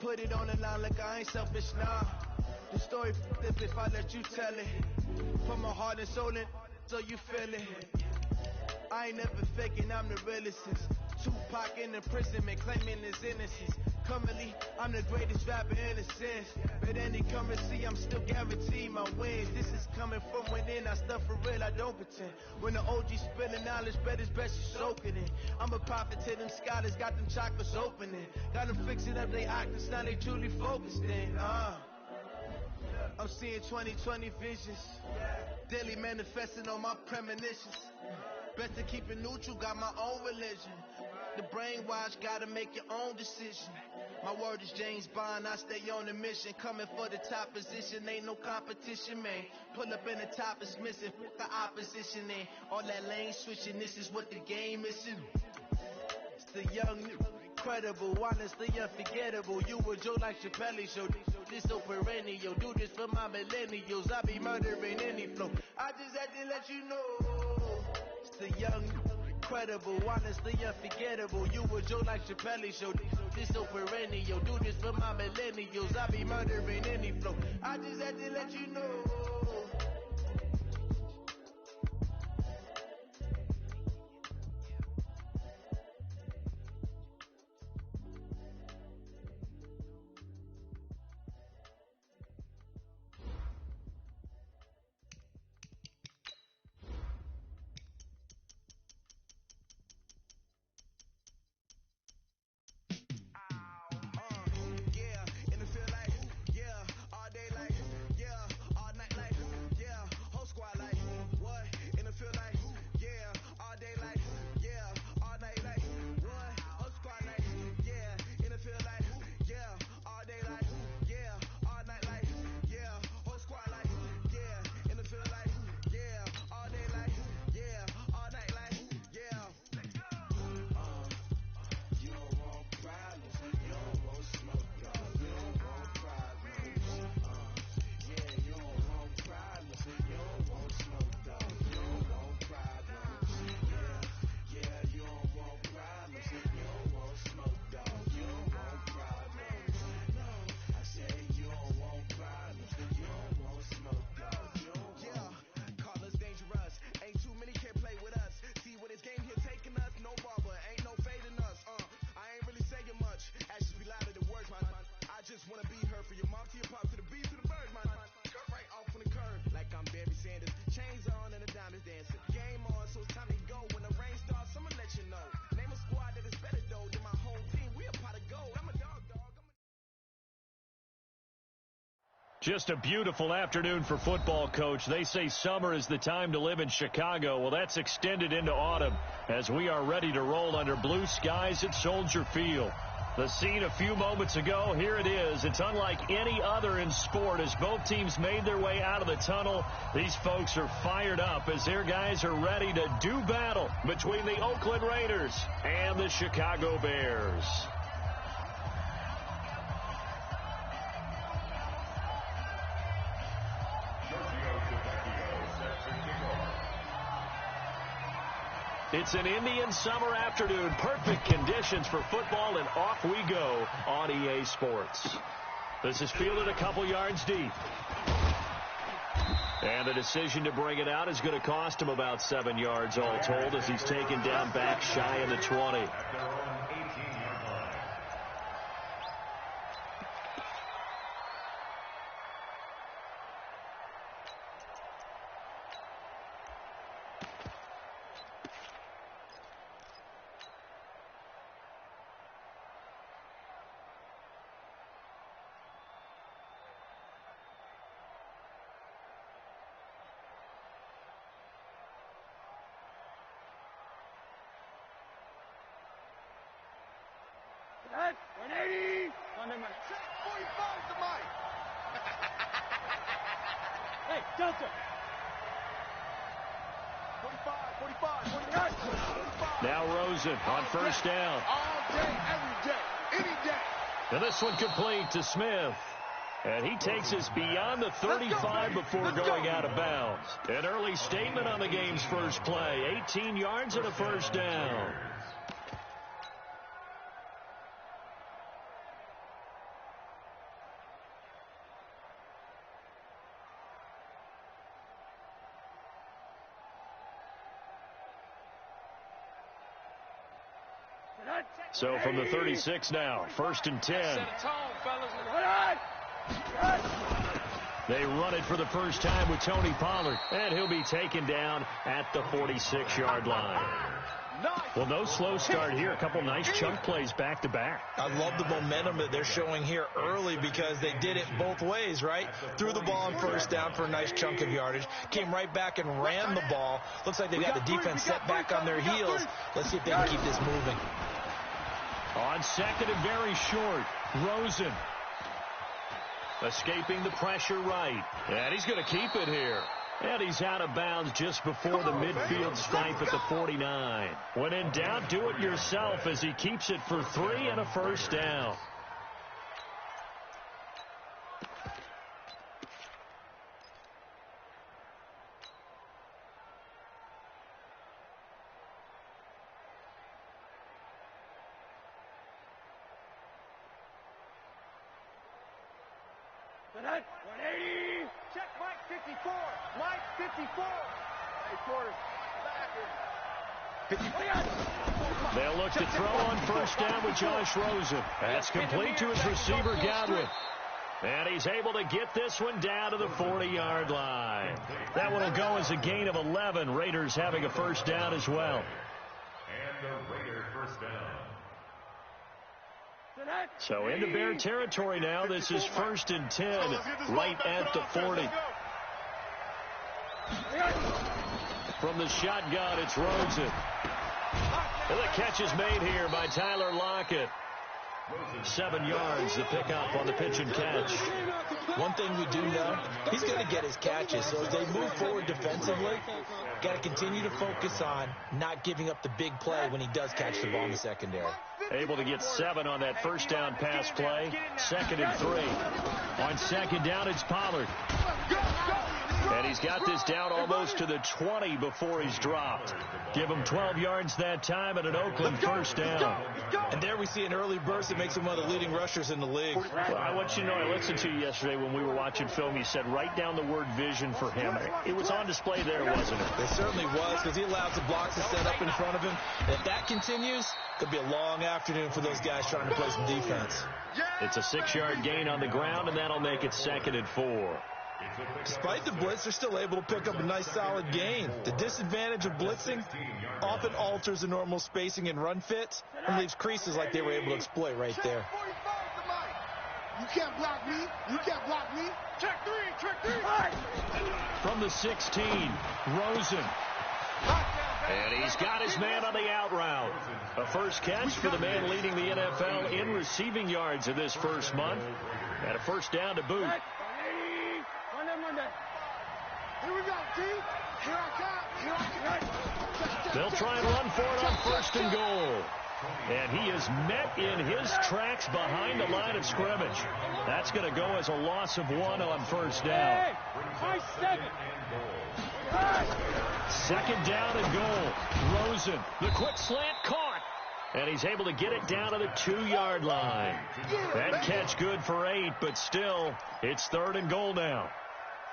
put it on the line like I ain't selfish, nah. The story if I let you tell it. Put my heart and soul in so you feel it. I ain't never faking, I'm the realest. Tupac in the imprisonment, claiming his innocence. Currently, I'm the greatest rapper in a sense. But any currency, I'm still guaranteed my wins. This is coming from within, I stuff for real, I don't pretend. When the OG spilling knowledge, bet it's best you soak it in. I'm a prophet to them scholars, got them chakras opening. Got them fixing up they octaves, now they truly focused in. I'm seeing 2020 visions. Daily manifesting on my premonitions. Best to keep it neutral, got my own religion. The brainwash, gotta make your own decision. My word is James Bond, I stay on the mission. Coming for the top position, ain't no competition, man. Pull up in the top is missing, fuck the opposition, ain't all that lane switching, this is what the game missing. It's the young, incredible, honestly unforgettable. You a Joe like Chappelle show, this so perennial. Do this for my millennials, I be murdering any flow. I just had to let you know. It's the young, incredible, honestly unforgettable. You a Joe like Chappelle show, this so perennial. Do this for my millennials, I be murdering any flow. I just had to let you know. Just a beautiful afternoon for football, Coach. They say summer is the time to live in Chicago. Well, that's extended into autumn as we are ready to roll under blue skies at Soldier Field. The scene a few moments ago, here it is. It's unlike any other in sport as both teams made their way out of the tunnel. These folks are fired up as their guys are ready to do battle between the Oakland Raiders and the Chicago Bears. It's an Indian summer afternoon. Perfect conditions for football, and off we go on EA Sports. This is fielded a couple yards deep. And the decision to bring it out is going to cost him about 7 yards all told as he's taken down back shy of the 20. Set, 180. Set, 45 to Mike. Hey, Delta. 45, 45. Now Rosen on first down. All day, every day, any day. And this one complete to Smith. And he takes us beyond the 35 before going out of bounds. An early statement on the game's first play. 18 yards and a first down. So from the 36 now, 1st and 10. Set a tone, fellas. They run it for the first time with Tony Pollard, and he'll be taken down at the 46-yard line. Well, no slow start here. A couple nice chunk plays back-to-back. I love the momentum that they're showing here early because they did it both ways, right? Threw the ball on first down for a nice chunk of yardage. Came right back and ran the ball. Looks like they got the defense set back on their heels. Let's see if they can keep this moving. On 2nd and very short, Rosen. Escaping the pressure right. And he's going to keep it here. And he's out of bounds just before the midfield stripe at the 49. When in doubt, do it yourself as he keeps it for 3 and a first down. Tonight, 180. Check Mike 54. Mike 54. Hey, quarter. They'll look to throw on first down with Josh Rosen. That's complete to his receiver, Godwin. And he's able to get this one down to the 40-yard line. That one will go as a gain of 11. Raiders having a first down as well. And the Raiders first down. So into Bear territory now. This is 1st and 10, right at the 40. From the shotgun, it's Rosen. And the catch is made here by Tyler Lockett. 7 yards, the pickup on the pitch and catch. One thing we do know, he's going to get his catches. So as they move forward defensively, got to continue to focus on not giving up the big play when he does catch the ball in the secondary. Able to get 7 on that first down pass play. 2nd and 3. On 2nd down, it's Pollard. And he's got this down almost to the 20 before he's dropped. Give him 12 yards that time and an Oakland first down. And there we see an early burst that makes him one of the leading rushers in the league. Well, I want you to know, I listened to you yesterday when we were watching film. You said write down the word vision for him. It was on display there, wasn't it? It certainly was, because he allows the blocks to set up in front of him. If that continues, could be a long afternoon for those guys trying to play some defense. It's a 6-yard gain on the ground, and that'll make it 2nd and 4. Despite the blitz, they're still able to pick up a nice solid gain. The disadvantage of blitzing often alters the normal spacing and run fits and leaves creases like they were able to exploit right there. You can't block me. You can't block me. Check 3. Check 3. From the 16, Rosen. And he's got his man on the out route. A first catch for the man leading the NFL in receiving yards in this first month. And a first down to boot. Here we go, T. Here I come. They'll try and run for it on 1st and goal. And he is met in his tracks behind the line of scrimmage. That's going to go as a loss of 1 on first down. 2nd down and goal. Rosen, the quick slant caught. And he's able to get it down to the 2-yard line. That catch good for 8, but still, it's 3rd and goal now.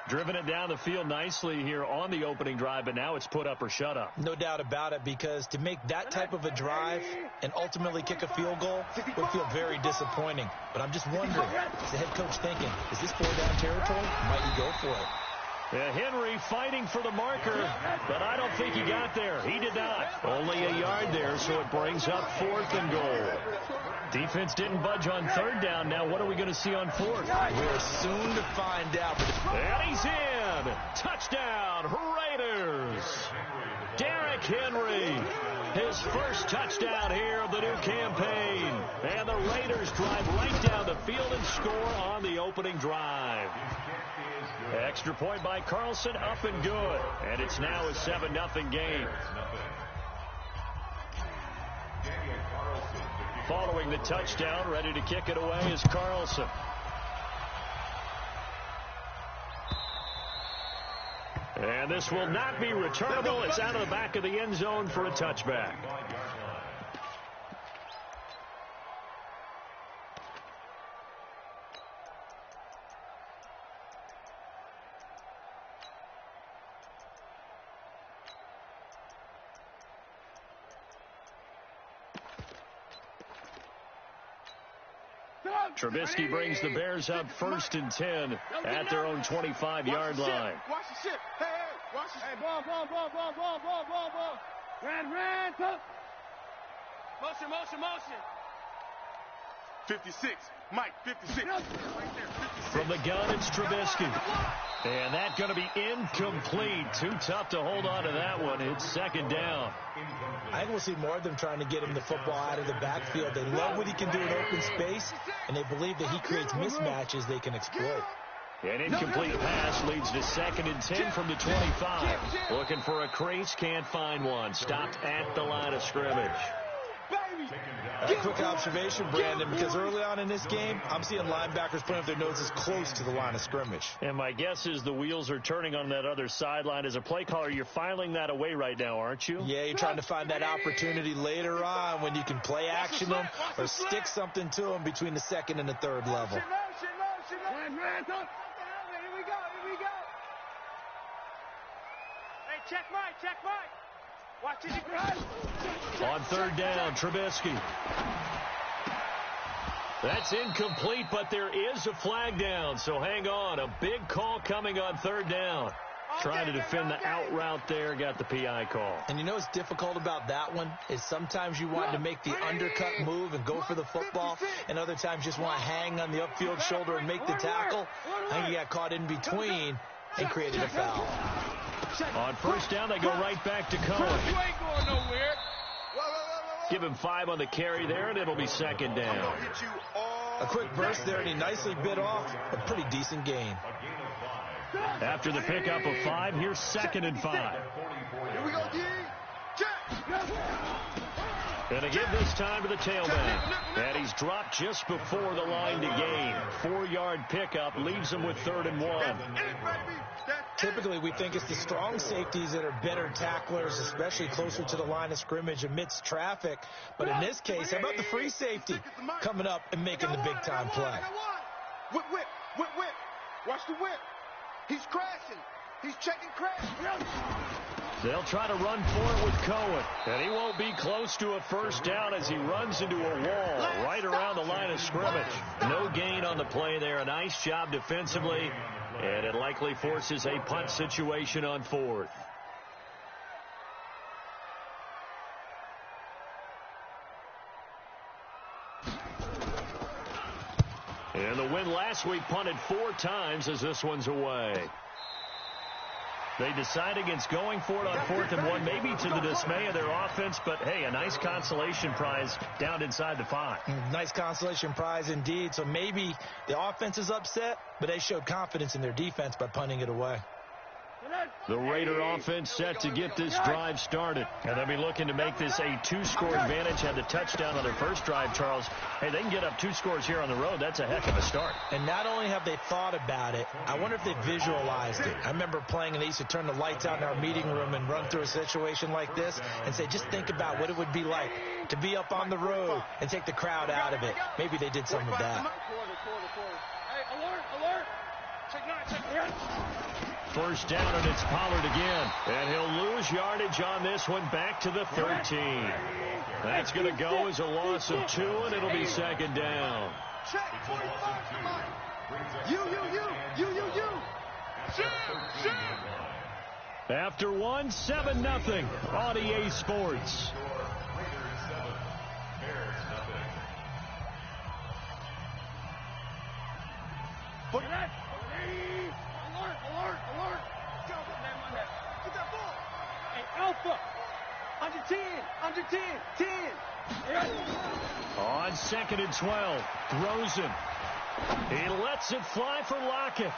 Driven it down the field nicely here on the opening drive, but now it's put up or shut up. No doubt about it, because to make that type of a drive and ultimately kick a field goal would feel very disappointing. But I'm just wondering, is the head coach thinking, is this 4-down territory? Might he go for it? Henry fighting for the marker, but I don't think he got there. He did not. Only a yard there, so it brings up 4th and goal. Defense didn't budge on 3rd down. Now what are we going to see on 4th? We're soon to find out. And he's in. Touchdown, Raiders. Derrick Henry, his first touchdown here of the new campaign. And the Raiders drive right down the field and score on the opening drive. Extra point by Carlson, up and good. And it's now a 7-0 game. Following the touchdown, ready to kick it away is Carlson. And this will not be returnable. It's out of the back of the end zone for a touchback. Trubisky brings the Bears up 1st and 10 at their own 25-yard line. Watch the ship. Hey, watch the ship. Hey, ball. Ran, tough. Motion. 56. Mike, 56. Right there, 56. From the gun, it's Trubisky. And that's going to be incomplete. Too tough to hold on to that one. It's 2nd down. I think we'll see more of them trying to get him the football out of the backfield. They love what he can do in open space, and they believe that he creates mismatches they can exploit. An incomplete pass leads to 2nd and 10 from the 25. Looking for a crease, can't find one. Stopped at the line of scrimmage. A quick observation, Brandon, because early on in this game, I'm seeing linebackers putting up their noses close to the line of scrimmage. And my guess is the wheels are turning on that other sideline. As a play caller, you're filing that away right now, aren't you? Yeah, you're trying to find that opportunity later on when you can play action them or stick something to them between the 2nd and the 3rd level. Here we go. Hey, check Mike. Watch it. On 3rd down, Trubisky. That's incomplete, but there is a flag down, so hang on. A big call coming on 3rd down. Trying to defend the out route there, got the PI call. And you know what's difficult about that one is sometimes you want to make the undercut move and go for the football, and other times just want to hang on the upfield shoulder and make the tackle. I think he got caught in between and created a foul. On 1st down, they go right back to Cohen. You ain't going nowhere. Give him 5 on the carry there, and it'll be 2nd down. A quick burst there, and he nicely bit off a pretty decent gain. After the pickup of 5, here's 2nd and 5. Here we go, D. Check. And again this time to the tailback. And he's dropped just before the line to gain. 4-yard pickup leaves him with 3rd and 1. Typically, we think it's the strong safeties that are better tacklers, especially closer to the line of scrimmage amidst traffic. But in this case, how about the free safety coming up and making the big-time play? Whip. Watch the whip. He's crashing. He's checking crash. They'll try to run for it with Cohen. And he won't be close to a 1st down as he runs into a wall right around the line of scrimmage. No gain on the play there. A nice job defensively. And it likely forces a punt situation on 4th. And the win last week punted 4 times as this one's away. They decide against going for it on 4th and 1, maybe to the dismay of their offense, but hey, a nice consolation prize down inside the 5. Nice consolation prize indeed. So maybe the offense is upset, but they showed confidence in their defense by punting it away. The Raider offense set to get this drive started. And they'll be looking to make this a 2-score advantage. Had the touchdown on their first drive, Charles. Hey, they can get up 2 scores here on the road. That's a heck of a start. And not only have they thought about it, I wonder if they visualized it. I remember playing, and they used to turn the lights out in our meeting room and run through a situation like this and say, just think about what it would be like to be up on the road and take the crowd out of it. Maybe they did some of that. Hey, alert. Check 9. 1st down, and it's Pollard again. And he'll lose yardage on this one back to the 13. That's going to go as a loss of 2, and it'll be 2nd down. Check 45, come on. You. Shoot. After 1, 7-0 on EA Sports. Put it at. Alert. Get that ball. Hey, Alpha. Under 10. On 2nd and 12, throws him. He lets it fly for Lockett.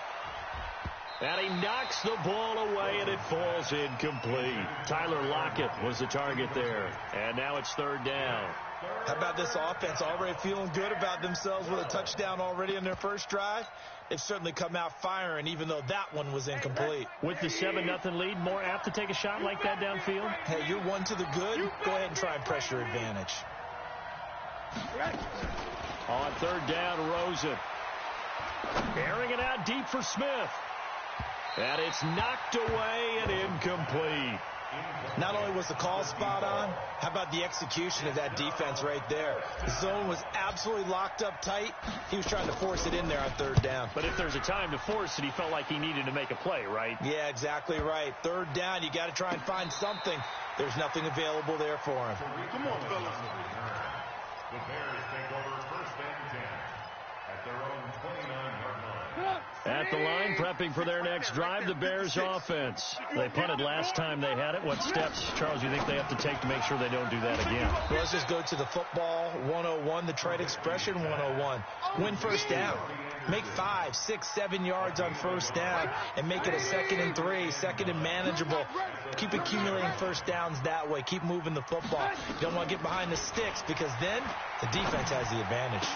And he knocks the ball away, and it falls incomplete. Tyler Lockett was the target there. And now it's 3rd down. How about this offense already feeling good about themselves with a touchdown already in their first drive? They've certainly come out firing, even though that one was incomplete. With the 7-0 lead, more apt to take a shot like that downfield? Hey, you're 1 to the good. Go ahead and try and pressure advantage. On 3rd down, Rosen. Airing it out deep for Smith. And it's knocked away and incomplete. Not only was the call spot on, how about the execution of that defense right there? The zone was absolutely locked up tight. He was trying to force it in there on third down. But if there's a time to force it, he felt like he needed to make a play, right? Yeah, exactly right. Third down, you got to try and find something. There's nothing available there for him. Come on, fellas. The Bears take over first and 10 at their own 29-yard line. At the line, prepping for their next drive, the Bears offense. They punted last time they had it. What steps, Charles, do you think they have to take to make sure they don't do that again? Well, let's just go to the football 101, the trade expression 101. Win first down. Make 5, 6, 7 yards on first down and make it a 2nd and 3, 2nd and manageable. Keep accumulating first downs that way. Keep moving the football. You don't want to get behind the sticks because then the defense has the advantage.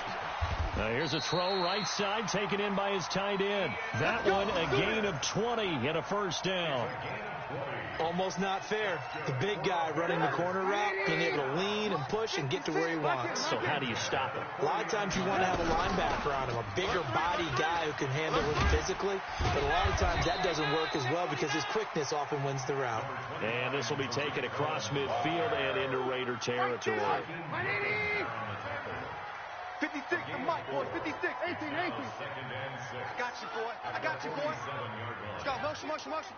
Now here's a throw right side taken in by his tight end. That one a gain of 20 and a first down. Almost not fair. The big guy running the corner route, being able to lean and push and get to where he wants. So how do you stop him? A lot of times you want to have a linebacker on him, a bigger body guy who can handle him physically. But a lot of times that doesn't work as well because his quickness often wins the route. And this will be taken across midfield and into Raider territory. 56 to Mike, boy. 56, 18. I got you, boy. I got you, boy. Let's go. Motion.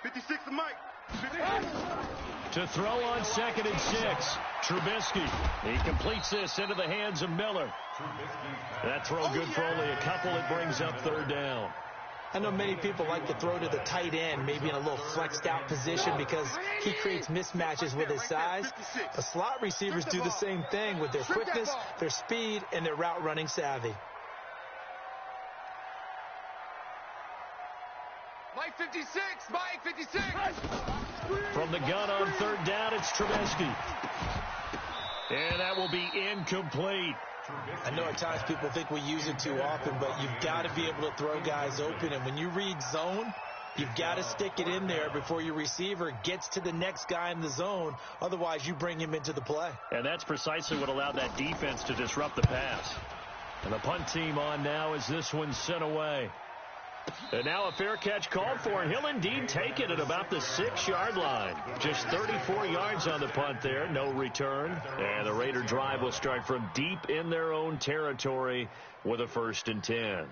56 to Mike. To throw on 2nd and 6. Trubisky. He completes this into the hands of Miller. That throw good for only a couple. It brings up third down. I know many people like to throw to the tight end, maybe in a little flexed out position because he creates mismatches with his size. The slot receivers do the same thing with their quickness, their speed, and their route running savvy. Mike 56. Mike 56. From the gun on third down, it's Trubisky. And that will be incomplete. I know at times people think we use it too often, but you've got to be able to throw guys open. And when you read zone, you've got to stick it in there before your receiver gets to the next guy in the zone. Otherwise, you bring him into the play. And that's precisely what allowed that defense to disrupt the pass. And the punt team on now as this one's sent away. And now a fair catch called for, and he'll indeed take it at about the 6-yard line. Just 34 yards on the punt there, no return. And the Raider drive will start from deep in their own territory with a 1st and 10.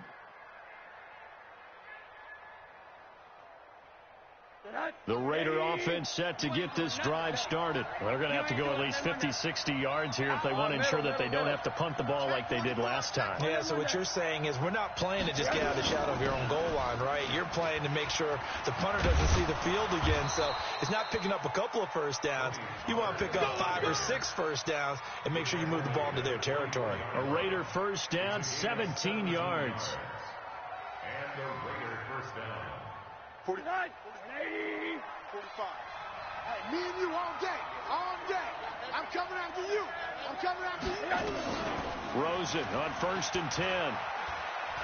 The Raider offense set to get this drive started. They're going to have to go at least 50, 60 yards here if they want to ensure that they don't have to punt the ball like they did last time. Yeah, so what you're saying is we're not playing to just get out of the shadow of your own goal line, right? You're playing to make sure the punter doesn't see the field again. So it's not picking up a couple of first downs. You want to pick up 5 or 6 first downs and make sure you move the ball into their territory. A Raider first down, 17 yards. And the Raider first down. 49. 80. 45. Hey, me and you all day. I'm coming after you. Rosen on 1st and 10.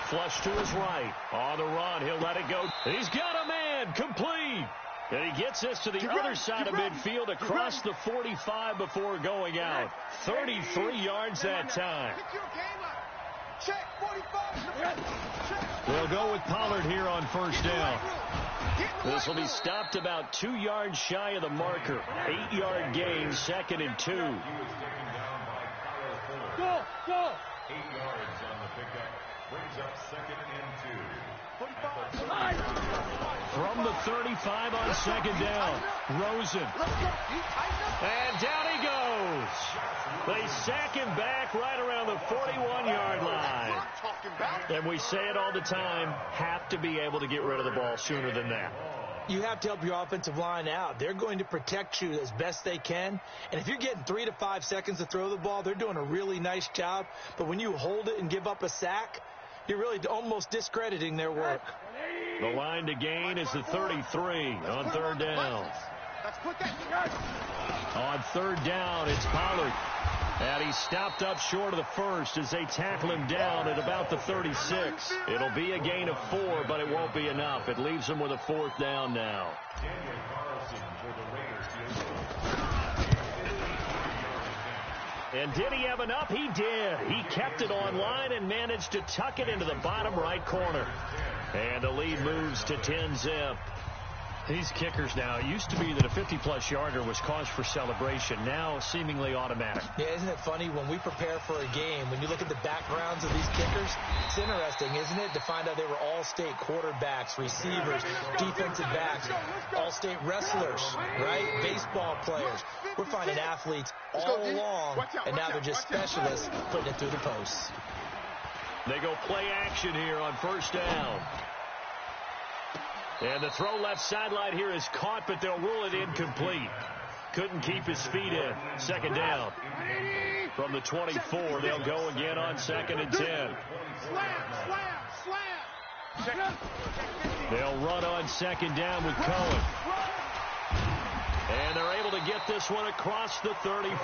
Flush to his right. On the run, he'll let it go. He's got a man, complete. And he gets this to the other side of midfield across the 45 before going out. 33 yards that time. Check 45. They'll go with Pollard here on first down. This will be stopped about 2 yards shy of the marker. 8-yard gain, 2nd and 2. He was taken down by Kyle Fuller. Go. 8 yards on the pickup. Brings up 2nd and 2. From the 35 on 2nd down. Rosen. And down he goes. They sack him back right around the 41-yard line. And we say it all the time, have to be able to get rid of the ball sooner than that. You have to help your offensive line out. They're going to protect you as best they can. And if you're getting 3 to 5 seconds to throw the ball, they're doing a really nice job. But when you hold it and give up a sack, you're really almost discrediting their work. The line to gain is the 33 on third down. On third down, it's Pollard. And he's stopped up short of the first as they tackle him down at about the 36. It'll be a gain of 4, but it won't be enough. It leaves him with a 4th down now. Daniel Carlson for the Raiders. And did he have enough? He did. He kept it on line and managed to tuck it into the bottom right corner. And the lead moves to 10-zip. These kickers now, it used to be that a 50-plus yarder was cause for celebration. Now, seemingly automatic. Yeah, isn't it funny? When we prepare for a game, when you look at the backgrounds of these kickers, it's interesting, isn't it, to find out they were all-state quarterbacks, receivers, defensive backs, all-state wrestlers, right? Baseball players. We're finding athletes all along, and now they're just specialists putting it through the posts. They go play action here on first down. And the throw left sideline here is caught, but they'll rule it incomplete. Couldn't keep his feet in. Second down. From the 24, they'll go again on 2nd and 10. They'll run on 2nd down with Cohen. And they're able to get this one across the 35.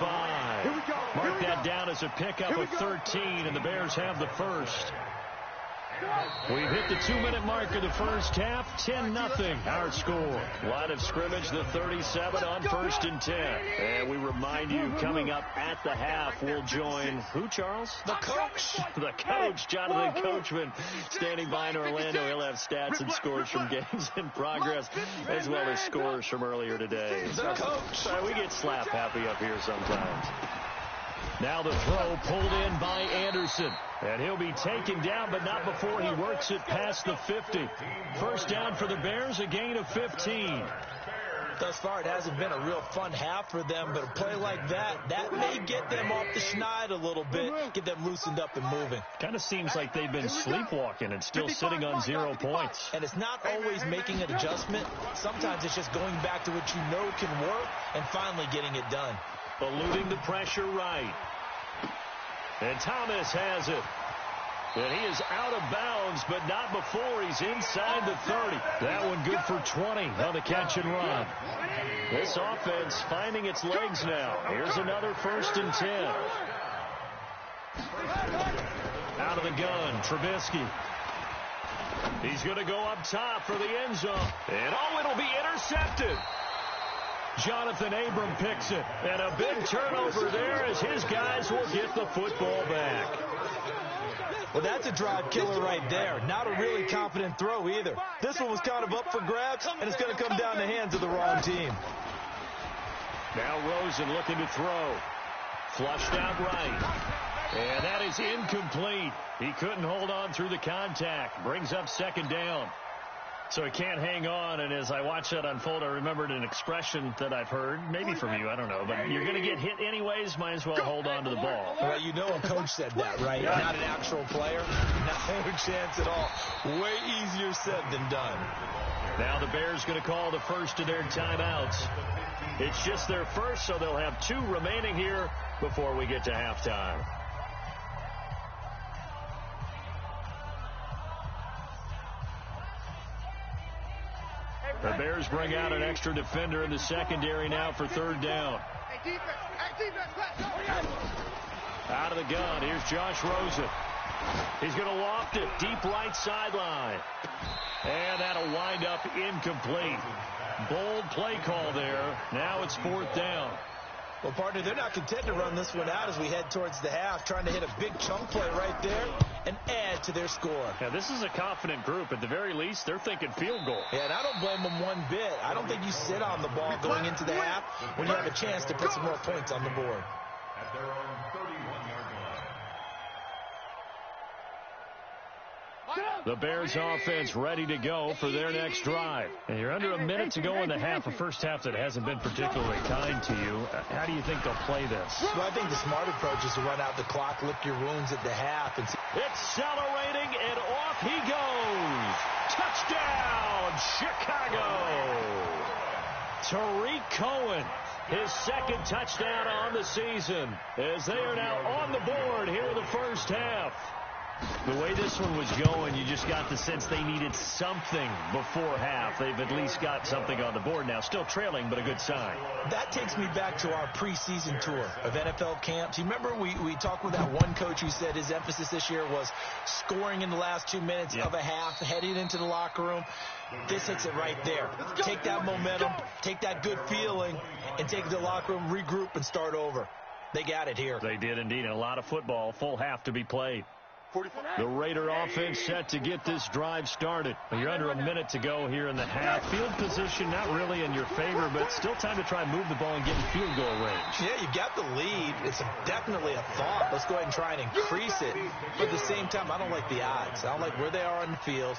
Mark that down as a pickup of 13, and the Bears have the first. We've hit the 2-minute mark of the first half. 10-0 our score. Line of scrimmage, the 37 on 1st and 10. And we remind you, coming up at the half, we'll join who, Charles? The coach. The coach, Jonathan Coachman, standing by in Orlando. He'll have stats and scores from games in progress, as well as scores from earlier today. The coach. We get slap happy up here sometimes. Now the throw pulled in by Anderson. And he'll be taken down, but not before he works it past the 50. First down for the Bears, a gain of 15. Thus far, it hasn't been a real fun half for them, but a play like that may get them off the schneid a little bit, get them loosened up and moving. Kind of seems like they've been sleepwalking and still sitting on 0 points. And it's not always making an adjustment. Sometimes it's just going back to what you know can work and finally getting it done. Eluding the pressure right. And Thomas has it. And he is out of bounds, but not before he's inside the 30. That one good for 20 on the catch and run. This offense finding its legs now. Here's another 1st and 10. Out of the gun, Trubisky. He's going to go up top for the end zone. And it'll be intercepted. Jonathan Abram picks it. And a big turnover there as his guys will get the football back. Well, that's a drive killer right there. Not a really confident throw either. This one was kind of up for grabs, and it's going to come down the hands of the wrong team. Now Rosen looking to throw. Flushed out right. And that is incomplete. He couldn't hold on through the contact. Brings up 2nd down. So he can't hang on, and as I watched that unfold, I remembered an expression that I've heard, maybe from you, I don't know, but you're going to get hit anyways, might as well hold on to the ball. Well, you know a coach said that, right? Yeah. Not an actual player. No chance at all. Way easier said than done. Now the Bears going to call the first of their timeouts. It's just their first, so they'll have 2 remaining here before we get to halftime. The Bears bring out an extra defender in the secondary now for 3rd down. Out of the gun, here's Josh Rosen. He's going to loft it deep right sideline. And that'll wind up incomplete. Bold play call there. Now it's 4th down. Well, partner, they're not content to run this one out as we head towards the half, trying to hit a big chunk play right there and add to their score. Yeah, this is a confident group. At the very least, they're thinking field goal. Yeah, and I don't blame them one bit. I don't think you sit on the ball going into the half when you have a chance to put some more points on the board. At their own 31-yard line. The Bears offense ready to go for their next drive. And you're under a minute to go in the half, a first half that hasn't been particularly kind to you. How do you think they'll play this? Well, I think the smart approach is to run out the clock, lick your wounds at the half. Accelerating, and off he goes. Touchdown, Chicago. Tariq Cohen, his 2nd touchdown on the season, as they are now on the board here in the first half. The way this one was going, you just got the sense they needed something before half. They've at least got something on the board now. Still trailing, but a good sign. That takes me back to our preseason tour of NFL camps. You remember we talked with that one coach who said his emphasis this year was scoring in the last 2 minutes of a half, heading into the locker room. This hits it right there. Take that momentum, take that good feeling, and take it to the locker room, regroup, and start over. They got it here. They did indeed, and a lot of football, full half to be played. The Raider offense set to get this drive started. You're under a minute to go here in the half. Field position not really in your favor, but still time to try and move the ball and get in field goal range. Yeah, you got the lead. It's definitely a thought. Let's go ahead and try and increase it. But at the same time, I don't like the odds. I don't like where they are on the field.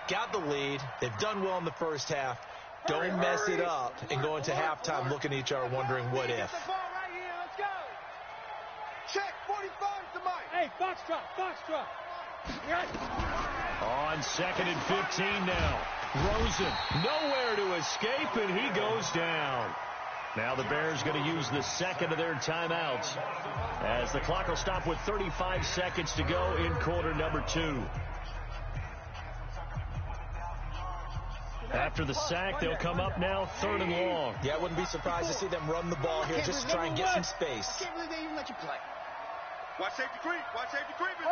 Got the lead. They've done well in the first half. Don't mess it up and go into halftime looking at each other wondering what if. Check, 45's the mic. Hey, Foxtrot. On 2nd and 15 now. Rosen nowhere to escape, and he goes down. Now the Bears going to use the second of their timeouts as the clock will stop with 35 seconds to go in quarter number 2. After the sack, they'll come up now 3rd and long. Yeah, I wouldn't be surprised to see them run the ball here just to try and get some space. I can't believe they even let you play. Watch safety creep. Safety's creeping.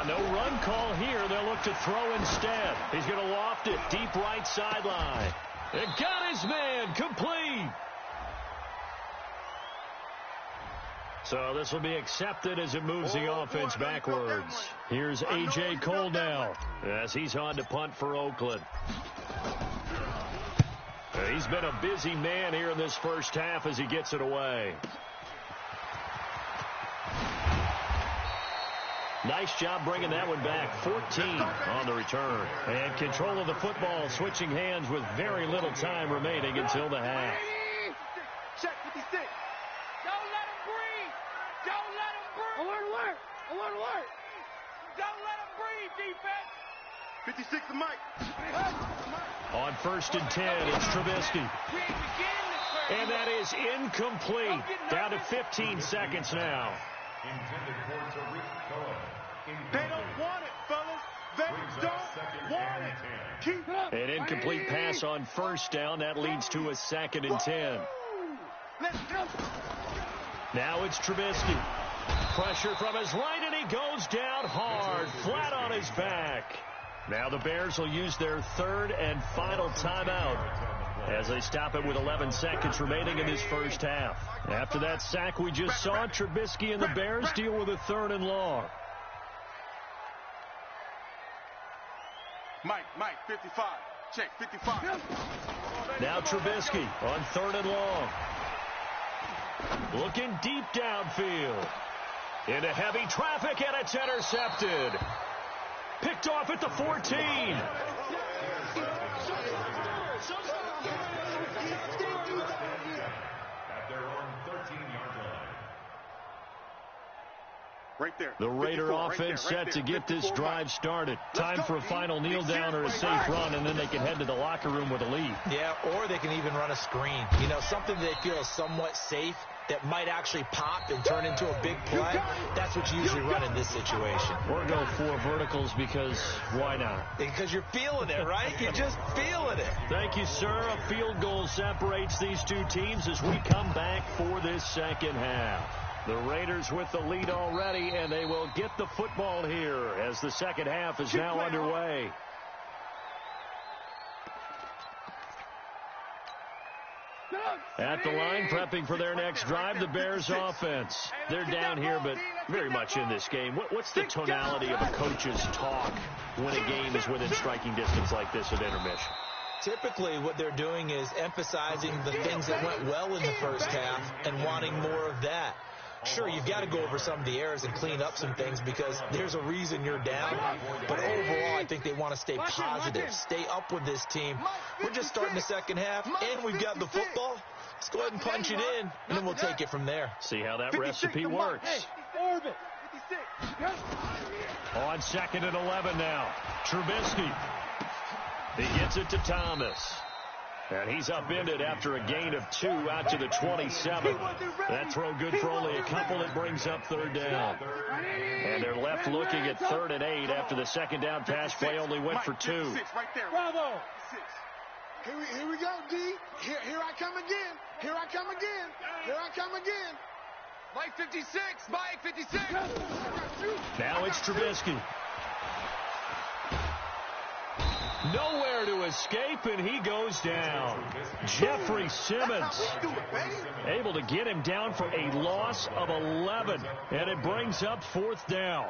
No run call here. They'll look to throw instead. He's going to loft it deep right sideline. It got his man complete. So this will be accepted as it moves the offense backwards. Here's A.J. Cole now as he's on to punt for Oakland. He's been a busy man here in this first half as he gets it away. Nice job bringing that one back. 14 on the return. And control of the football switching hands with very little time remaining until the half. Check, 56. Don't let him breathe. I want to work. Don't let him breathe, defense. 56 the mic. On 1st and 10, it's Trubisky. And that is incomplete. Down to 15 seconds now. They don't want it, fellas. They don't want it. Keep up. An incomplete pass on 1st down. That leads to a 2nd and 10. Let's go. Now it's Trubisky. Pressure from his right, and he goes down hard, flat on his back. Now the Bears will use their 3rd and final timeout as they stop it with 11 seconds remaining in this first half. After that sack we just saw, Trubisky and the Bears deal with a 3rd and long. Mike, 55. Check, 55. Now Trubisky on 3rd and long. Looking deep downfield. Into heavy traffic, and it's intercepted. Picked off at the 14. At their own 13-yard line. Right there. The Raider offense set to get this drive started. Time for a final kneel down or a safe run, and then they can head to the locker room with a lead. Yeah, or they can even run a screen. You know, something they feel is somewhat safe that might actually pop and turn into a big play. That's what you usually run in this situation. Or go 4 verticals because why not? Because you're feeling it, right? You're just feeling it. Thank you, sir. A field goal separates these two teams as we come back for this second half. The Raiders with the lead already, and they will get the football here as the second half is now underway. At the line, prepping for their next drive, the Bears offense. They're down here, but very much in this game. What's the tonality of a coach's talk when a game is within striking distance like this at intermission? Typically, what they're doing is emphasizing the things that went well in the first half and wanting more of that. Sure, you've got to go over some of the errors and clean up some things because there's a reason you're down. But overall, I think they want to stay positive, stay up with this team. We're just starting the second half, and we've got the football. Let's go ahead and punch it in, and then we'll take it from there. See how that recipe works. Orbit. 56. On 2nd and 11 now. Trubisky. He gets it to Thomas. And he's upended after a gain of 2 out to the 27. That throw good for only a couple. It brings up 3rd down. And they're left looking at 3rd and 8 after the second down pass play only went for 2. Bravo. Here we go, D. Here I come again. Here I come again. Mike 56. Mike 56. Now it's Trubisky. Nowhere there to escape, and he goes down. Jeffrey Simmons able to get him down for a loss of 11, and it brings up 4th down.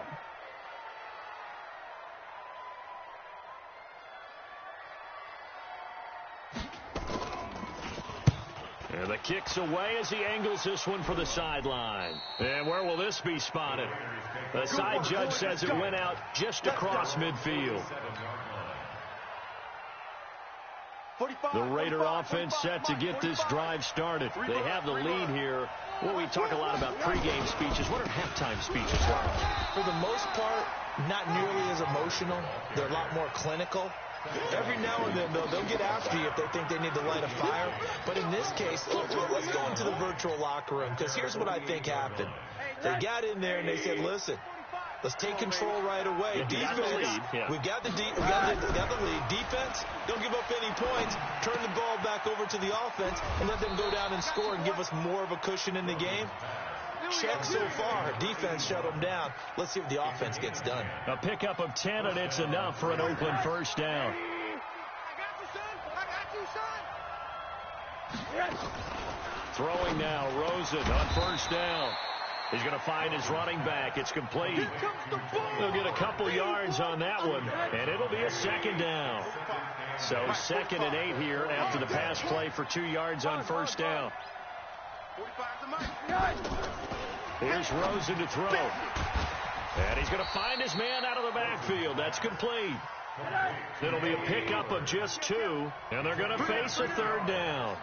And the kick's away as he angles this one for the sideline. And where will this be spotted? The side judge says it went out just across midfield. The Raider offense set to get this drive started. They have the lead here. Well, we talk a lot about pregame speeches. What are halftime speeches like? For the most part, not nearly as emotional. They're a lot more clinical. Every now and then, though, they'll get after you if they think they need to light a fire. But in this case, let's go into the virtual locker room, because here's what I think happened. They got in there and they said, listen, let's take control right away. Defense, we've got the lead. Defense, don't give up any points. Turn the ball back over to the offense and let them go down and score and give us more of a cushion in the game. Check so far. Defense shut them down. Let's see if the offense gets done. A pickup of 10, and it's enough for an Oakland first down. Throwing now, Rosen on first down. He's going to find his running back. It's complete. They'll get a couple yards on that one, and it'll be a 2nd down. So 2nd and 8 here after the pass play for 2 yards on first down. Here's Rosen to throw. And he's going to find his man out of the backfield. That's complete. It'll be a pickup of just 2, and they're going to face a 3rd down.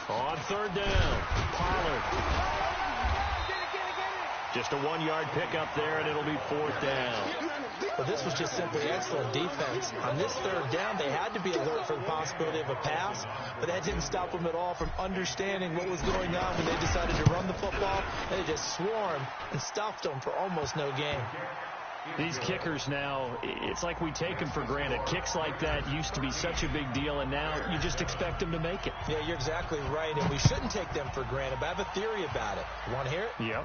On 3rd down, Pollard. Just a 1-yard pickup there, and it'll be 4th down. Well, this was just simply excellent defense. On this 3rd down, they had to be alert for the possibility of a pass, but that didn't stop them at all from understanding what was going on when they decided to run the football. They just swarmed and stuffed them for almost no gain. These kickers now, it's like we take them for granted. Kicks like that used to be such a big deal, and now you just expect them to make it. Yeah, you're exactly right, and we shouldn't take them for granted, but I have a theory about it. You want to hear it? Yep.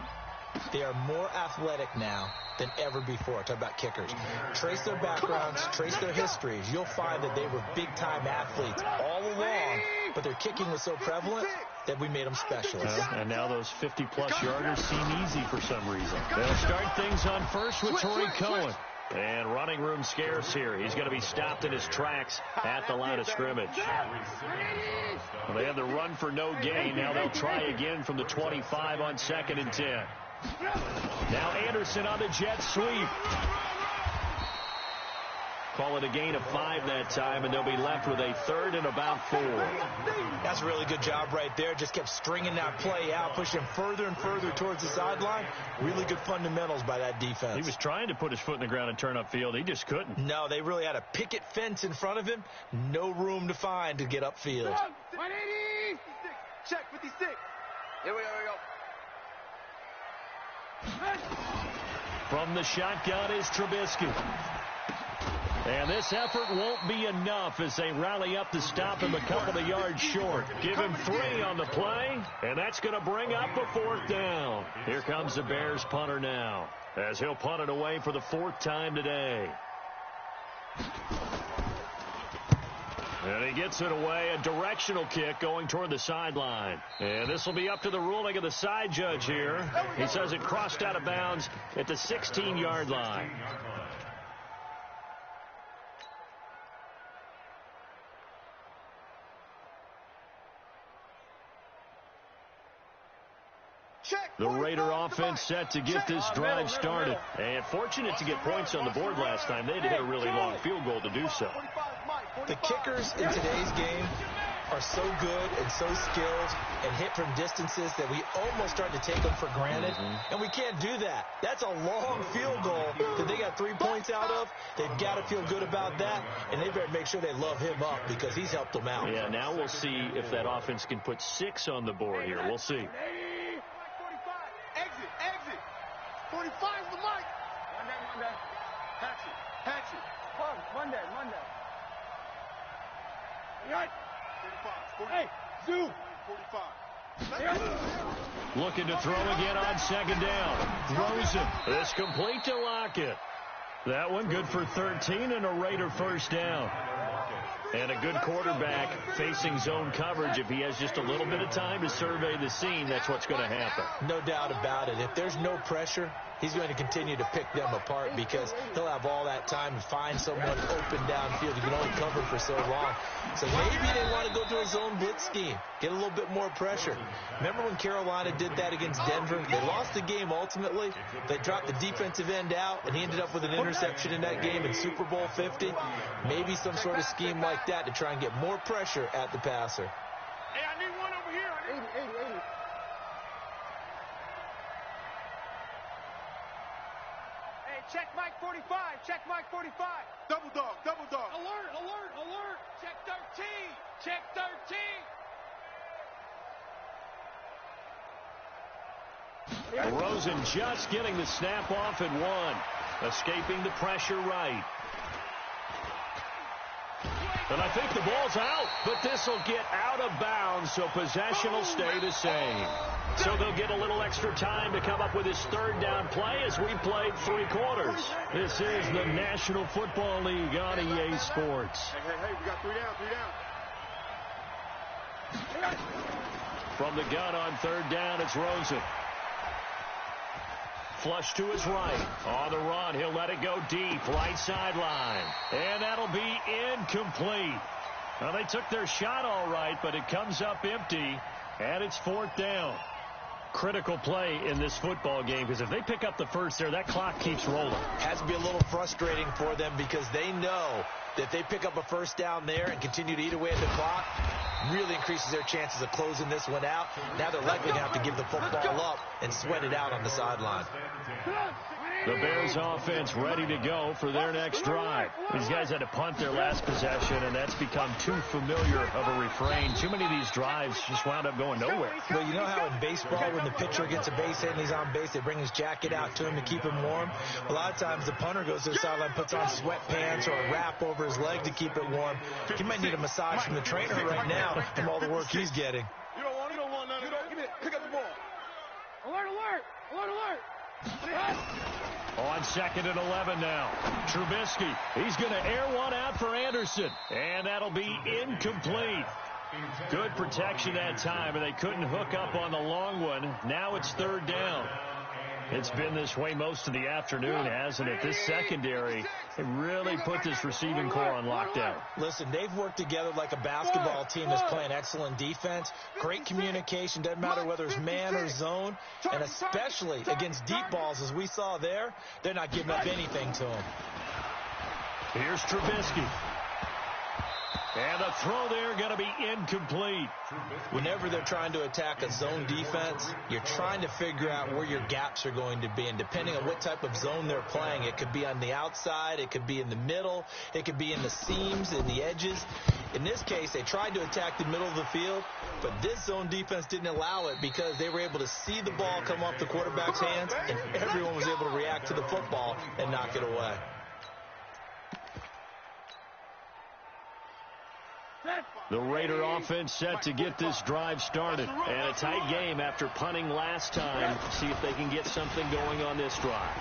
They are more athletic now than ever before. Talk about kickers. Trace their backgrounds, trace their histories. You'll find that they were big-time athletes all along, but their kicking was so prevalent that we made them specialists. And now those 50-plus yarders seem easy for some reason. They'll start things on first with Torrey Cohen. And running room scarce here. He's going to be stopped in his tracks at the line of scrimmage. Well, they had the run for no gain. Now they'll try again from the 25 on 2nd and 10. Now Anderson on the jet sweep. Call it a gain of 5 that time, and they'll be left with a 3rd and about 4. That's a really good job right there. Just kept stringing that play out, pushing further and further towards the sideline. Really good fundamentals by that defense. He was trying to put his foot in the ground and turn upfield. He just couldn't. No, they really had a picket fence in front of him. No room to find to get upfield. 180. Check 56. Here we go. From the shotgun is Trubisky. And this effort won't be enough as they rally up to stop him a couple of yards short. Give him 3 on the play, and that's going to bring up a 4th down. Here comes the Bears punter now, as he'll punt it away for the 4th time today. And he gets it away, a directional kick going toward the sideline. And this will be up to the ruling of the side judge here. He says it crossed out of bounds at the 16-yard line. The Raider offense set to get this drive started. And fortunate to get points on the board last time. They had to hit a really long field goal to do so. The kickers in today's game are so good and so skilled and hit from distances that we almost start to take them for granted. And we can't do that. That's a long field goal that they got 3 points out of. They've got to feel good about that, and they better make sure they love him up because he's helped them out. Yeah, now we'll see if that offense can put 6 on the board here. We'll see. Exit. 45 is the mic. Monday. Hatch it. Monday. Right. 45. Hey, zoom. 45. Looking to throw again on 2nd down. Rosen is complete to Lockett. That one good for 13 and a Raider first down. And a good quarterback facing zone coverage. If he has just a little bit of time to survey the scene, that's what's going to happen. No doubt about it. If there's no pressure, he's going to continue to pick them apart because he'll have all that time to find someone open downfield. He can only cover for so long. So maybe they want to go to a zone blitz scheme, get a little bit more pressure. Remember when Carolina did that against Denver? They lost the game ultimately. They dropped the defensive end out, and he ended up with an interception in that game in Super Bowl 50. Maybe some sort of scheme like that to try and get more pressure at the passer. Hey, I need one over here. 80. Hey, check Mike 45. Check Mike 45. Double dog. Alert. Check 13. Check 13. Rosen just getting the snap off at 1. Escaping the pressure right. And I think the ball's out, but this will get out of bounds, so possession will stay the same. So they'll get a little extra time to come up with his third down play as we played 3 quarters. This is the National Football League on EA Sports. Hey, we got 3 down. From the gun on third down, it's Rosen. Flush to his right. On the run, he'll let it go deep. Right sideline. And that'll be incomplete. Well, they took their shot all right, but it comes up empty, and it's 4th down. Critical play in this football game, because if they pick up the first there, that clock keeps rolling. Has to be a little frustrating for them because they know that if they pick up a first down there and continue to eat away at the clock, really increases their chances of closing this one out. Now they're likely to have to give the football up and sweat it out on the sideline. The Bears offense ready to go for their next drive. These guys had to punt their last possession, and that's become too familiar of a refrain. Too many of these drives just wound up going nowhere. Well, you know how in baseball, when the pitcher gets a base hit and he's on base, they bring his jacket out to him to keep him warm? A lot of times the punter goes to the sideline, puts on sweatpants or a wrap over his leg to keep it warm. He might need a massage from the trainer right now from all the work he's getting. You don't want none of that. Give me it. Pick up the ball. Alert. On 2nd and 11 now. Trubisky, he's going to air one out for Anderson. And that'll be incomplete. Good protection that time, and they couldn't hook up on the long one. Now it's 3rd down. It's been this way most of the afternoon, hasn't it? This secondary, it really put this receiving core on lockdown. Listen, they've worked together like a basketball team that's playing excellent defense. Great communication, doesn't matter whether it's man or zone. And especially against deep balls, as we saw there, they're not giving up anything to them. Here's Trubisky. And a throw there going to be incomplete. Whenever they're trying to attack a zone defense, you're trying to figure out where your gaps are going to be. And depending on what type of zone they're playing, it could be on the outside, it could be in the middle, it could be in the seams, in the edges. In this case, they tried to attack the middle of the field, but this zone defense didn't allow it because they were able to see the ball come off the quarterback's hands, and everyone was able to react to the football and knock it away. The Raider offense set to get this drive started. And a tight game after punting last time. See if they can get something going on this drive.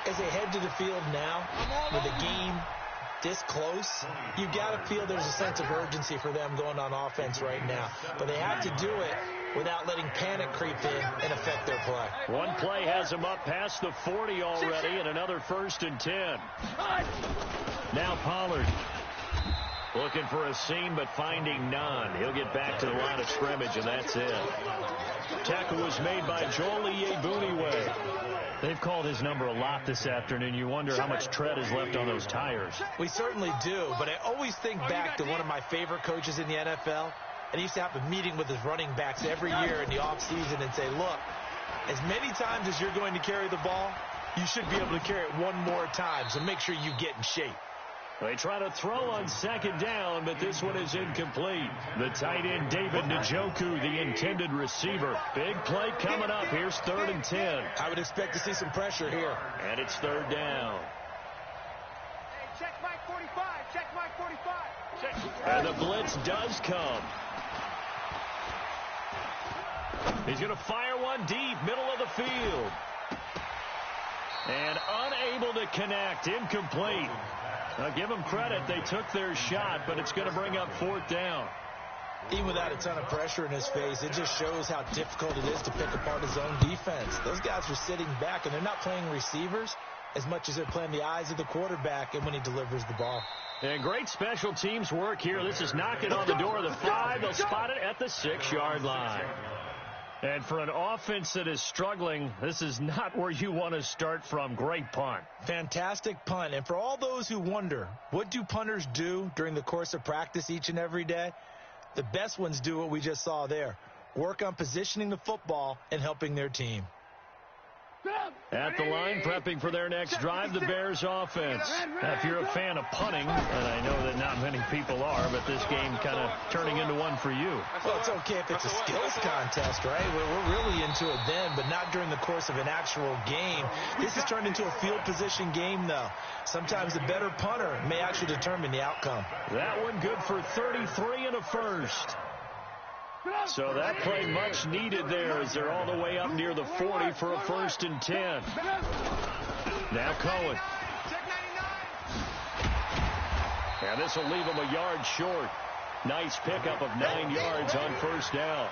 As they head to the field now, with the game this close, you've got to feel there's a sense of urgency for them going on offense right now. But they have to do it without letting panic creep in and affect their play. One play has them up past the 40 already, and another 1st and 10. Now Pollard. Looking for a seam, but finding none. He'll get back to the line of scrimmage, and that's it. Tackle was made by Joel Iyiegbuniwe. They've called his number a lot this afternoon. You wonder how much tread is left on those tires. We certainly do, but I always think back to one of my favorite coaches in the NFL, and he used to have a meeting with his running backs every year in the offseason and say, look, as many times as you're going to carry the ball, you should be able to carry it one more time, so make sure you get in shape. They try to throw on 2nd down, but this one is incomplete. The tight end, David Njoku, the intended receiver. Big play coming up. Here's 3rd and 10. I would expect to see some pressure here. And it's 3rd down. Hey, check Mike 45. Check Mike 45. Check. And the blitz does come. He's going to fire one deep, middle of the field. And unable to connect. Incomplete. Now, give them credit. They took their shot, but it's going to bring up 4th down. Even without a ton of pressure in his face, it just shows how difficult it is to pick apart his own defense. Those guys are sitting back, and they're not playing receivers as much as they're playing the eyes of the quarterback and when he delivers the ball. And great special teams work here. This is knocking on the door of the 5. They'll spot it at the 6-yard line. And for an offense that is struggling, this is not where you want to start from. Great punt. Fantastic punt. And for all those who wonder, what do punters do during the course of practice each and every day? The best ones do what we just saw there. Work on positioning the football and helping their team. At the line, prepping for their next drive, the Bears offense. Now, if you're a fan of punting, and I know that not many people are, but this game kind of turning into one for you. Well, it's okay if it's a skills contest, right? We're really into it then, but not during the course of an actual game. This has turned into a field position game, though. Sometimes the better punter may actually determine the outcome. That one good for 33 and a first. So that play much needed there as they're all the way up near the 40 for a 1st and 10. Now Cohen. And this will leave him a yard short. Nice pickup of 9 yards on 1st down.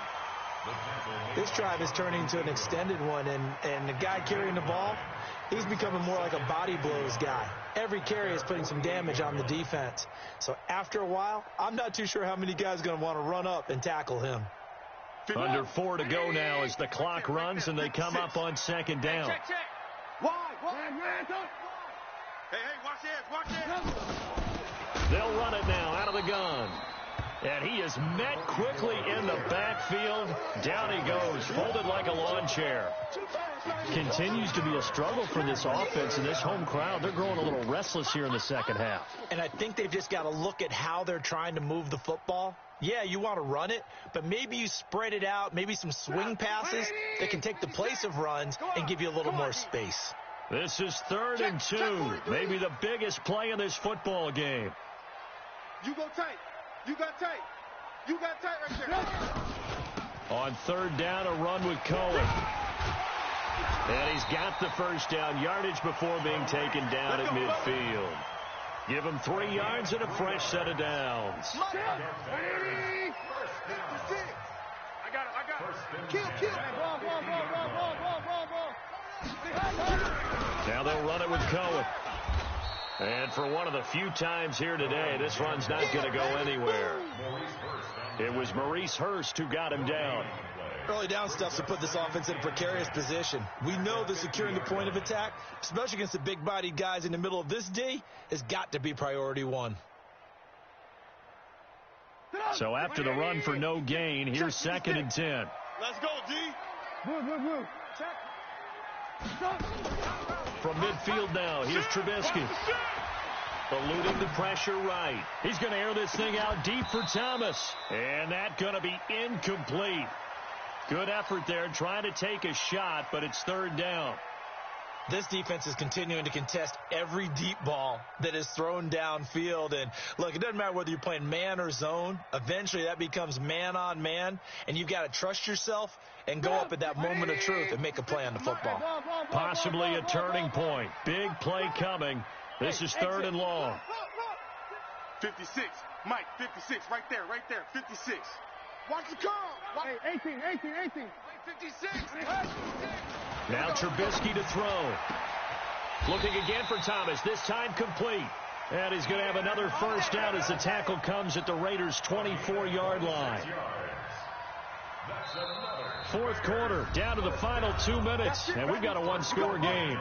This drive is turning into an extended one, and the guy carrying the ball, he's becoming more like a body blows guy. Every carry is putting some damage on the defense. So after a while, I'm not too sure how many guys are going to want to run up and tackle him. Under 4 to go now as the clock runs and they come up on 2nd down. Check. Hey, watch this. They'll run it now out of the gun. And he is met quickly in the backfield. Down he goes, folded like a lawn chair. Continues to be a struggle for this offense and this home crowd. They're growing a little restless here in the second half. And I think they've just got to look at how they're trying to move the football. Yeah, you want to run it, but maybe you spread it out, maybe some swing passes that can take the place of runs and give you a little more space. This is 3rd and 2, maybe the biggest play in this football game. You go tight. You got tight. You got tight right there. On 3rd down, a run with Cohen. And he's got the 1st down yardage before being taken down at midfield. Give him 3 yards and a fresh set of downs. I got it. Kill. Now they'll run it with Cohen. And for one of the few times here today, this run's not going to go anywhere. It was Maurice Hurst who got him down. Early down stuff to put this offense in a precarious position. We know that securing the point of attack, especially against the big-bodied guys in the middle of this D, has got to be priority 1. So after the run for no gain, here's 2nd and 10. Let's go, D. Move. From midfield now, here's Trubisky. Eluding the pressure right. He's going to air this thing out deep for Thomas. And that's going to be incomplete. Good effort there, trying to take a shot, but it's 3rd down. This defense is continuing to contest every deep ball that is thrown downfield. And, look, it doesn't matter whether you're playing man or zone. Eventually, that becomes man-on-man, and you've got to trust yourself and go up at that moment of truth and make a play on the football. Possibly a turning point. Big play coming. This is 3rd and long. 56. Mike, 56. Right there. 56. Watch the call. Hey, 18. 56. Now Trubisky to throw. Looking again for Thomas. This time complete. And he's going to have another 1st down as the tackle comes at the Raiders' 24-yard line. 4th quarter, down to the final 2 minutes. And we've got a 1-score game.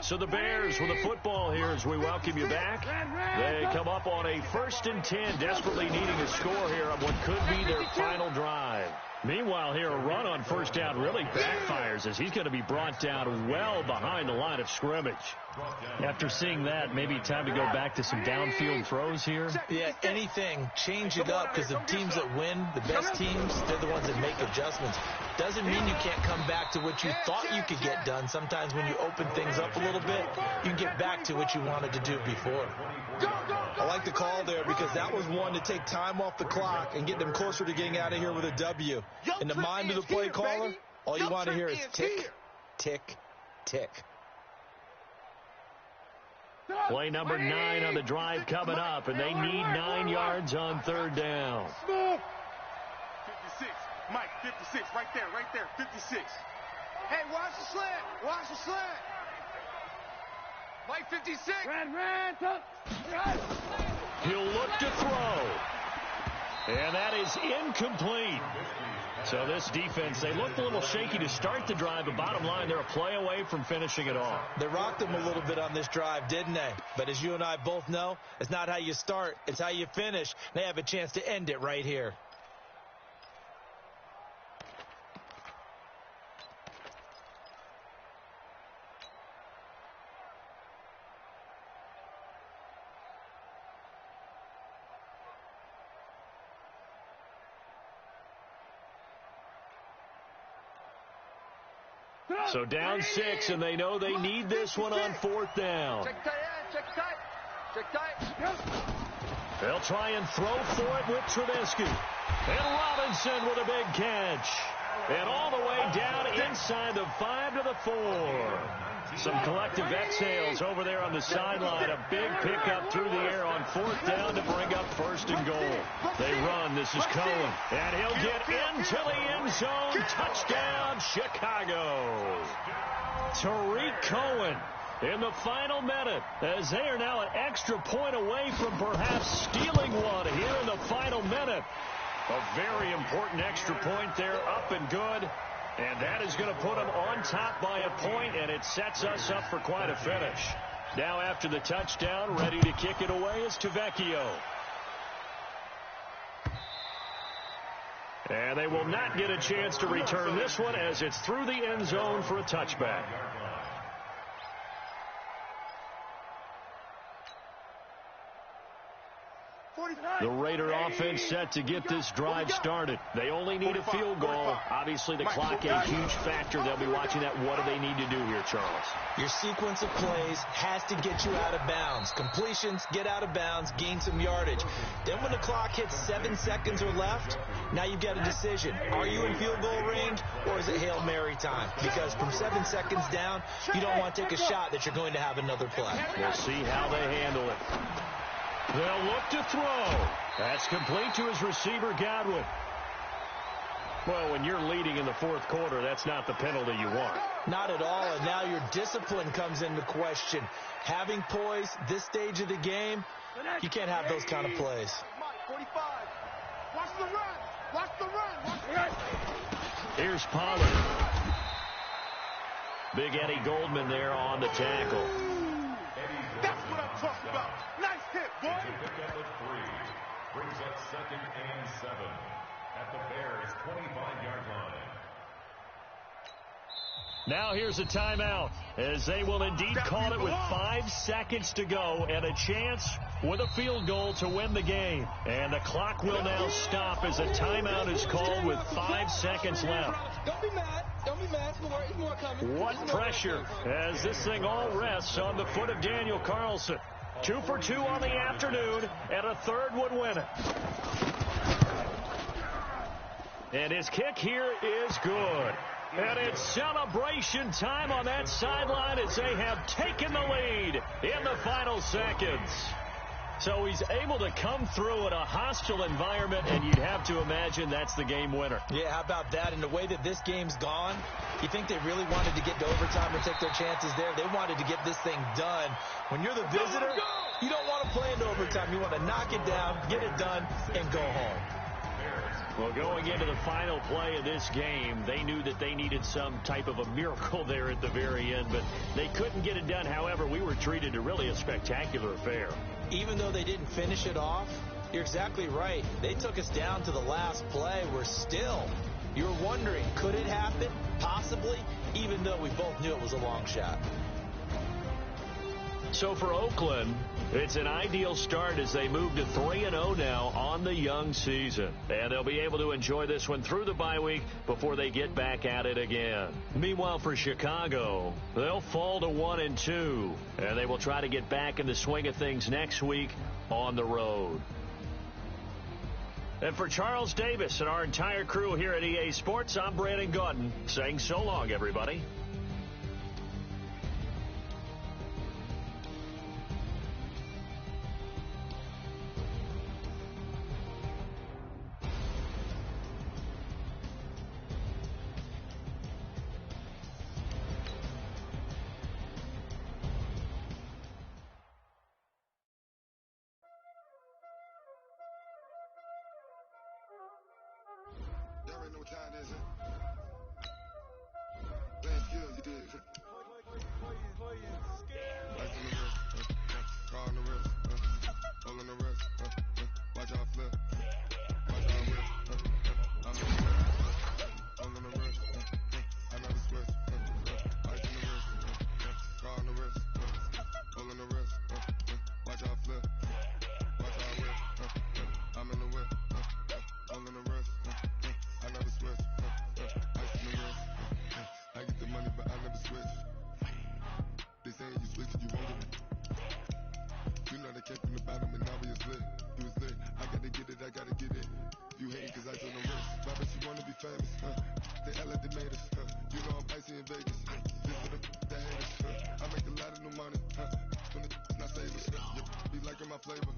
So the Bears with the football here as we welcome you back. They come up on a 1st and 10, desperately needing a score here on what could be their final drive. Meanwhile, here, a run on first down really backfires as he's going to be brought down well behind the line of scrimmage. After seeing that, maybe time to go back to some downfield throws here. Yeah, anything. Change it up, because the teams that win, the best teams, they're the ones that make adjustments. Doesn't mean you can't come back to what you thought you could get done. Sometimes when you open things up a little bit, you can get back to what you wanted to do before. I like the call there because that was one to take time off the clock and get them closer to getting out of here with a W. In the mind of the play caller, all you want to hear is tick, tick, tick. Play number 9 on the drive coming up, and they need 9 yards on third down. 56. Mike, 56. Right there, 56. Hey, watch the slant. Watch the slant. Mike, 56. Run. He'll look to throw. And that is incomplete. So this defense, they looked a little shaky to start the drive, but bottom line, they're a play away from finishing it off. They rocked them a little bit on this drive, didn't they? But as you and I both know, it's not how you start, it's how you finish. They have a chance to end it right here. So down 6, and they know they need this one on fourth down. Check tight. They'll try and throw for it with Trubisky. And Robinson with a big catch. And all the way down inside the 5 to the 4. Some collective exhales over there on the sideline. A big pickup through the air on fourth down to bring up first and goal. They run. This is Cohen. And he'll get into the end zone. Touchdown, Chicago. Tariq Cohen in the final minute, as they are now an extra point away from perhaps stealing one here in the final minute. A very important extra point there, up and good. And that is going to put them on top by a point, and it sets us up for quite a finish. Now after the touchdown, ready to kick it away is Tavecchio. And they will not get a chance to return this one as it's through the end zone for a touchback. The Raider offense set to get this drive started. They only need a field goal. Obviously, the clock a huge factor. They'll be watching that. What do they need to do here, Charles? Your sequence of plays has to get you out of bounds. Completions, get out of bounds, gain some yardage. Then when the clock hits 7 seconds or left, now you've got a decision. Are you in field goal range, or is it Hail Mary time? Because from 7 seconds down, you don't want to take a shot that you're going to have another play. We'll see how they handle it. They'll look to throw. That's complete to his receiver, Godwin. Well, when you're leading in the fourth quarter, that's not the penalty you want. Not at all, and now your discipline comes into question. Having poise this stage of the game, you can't have those kind of plays. 45. Watch the run. Watch the run. Here's Pollard. Big Eddie Goldman there on the tackle. That's what I'm talking about. Nice hit, boy. Pickup of 3 brings up 2nd and 7 at the Bears' 25-yard line. Now here's a timeout, as they will indeed call it with 5 seconds to go and a chance with a field goal to win the game. And the clock will now stop as a timeout is called with 5 seconds left. Don't be mad. Don't be mad. There's more coming. What pressure as this thing all rests on the foot of Daniel Carlson. 2 for 2 on the afternoon, and a third would win it. And his kick here is good. And it's celebration time on that sideline as they have taken the lead in the final seconds. So he's able to come through in a hostile environment, and you'd have to imagine that's the game winner. Yeah, how about that? And the way that this game's gone, you think they really wanted to get to overtime and take their chances there? They wanted to get this thing done. When you're the visitor, you don't want to play into overtime. You want to knock it down, get it done, and go home. Well, going into the final play of this game, they knew that they needed some type of a miracle there at the very end, but they couldn't get it done. However, we were treated to really a spectacular affair. Even though they didn't finish it off, you're exactly right. They took us down to the last play. We're still You're wondering, could it happen? Possibly, even though we both knew it was a long shot. So for Oakland, it's an ideal start as they move to 3-0 now on the young season. And they'll be able to enjoy this one through the bye week before they get back at it again. Meanwhile, for Chicago, they'll fall to 1-2. And they will try to get back in the swing of things next week on the road. And for Charles Davis and our entire crew here at EA Sports, I'm Brandon Gaudin saying so long, everybody. Y'all already know what time it is, huh? Last year you did. Lights on the wrist, car on the wrist, hole on the wrist, watch out flip, watch out whip, I'm in the wrist, hole on the wrist, I never switch, lights on the wrist, car on the wrist, hole on the wrist, watch out flip, watch out whip, I'm in the whip, hole on the wrist, I never switch, ice in the wrist, I get the money but I never switch. They saying you switch and you won't get it. You know they came from the bottom and now we is lit. You was lit, I gotta get it, I gotta get it. You hate cause I told the wrist. Why but you wanna be famous, They act like they made us, You know I'm icy in Vegas, This for the haters, I make a lot of new money, When the not savers, Be liking my flavor,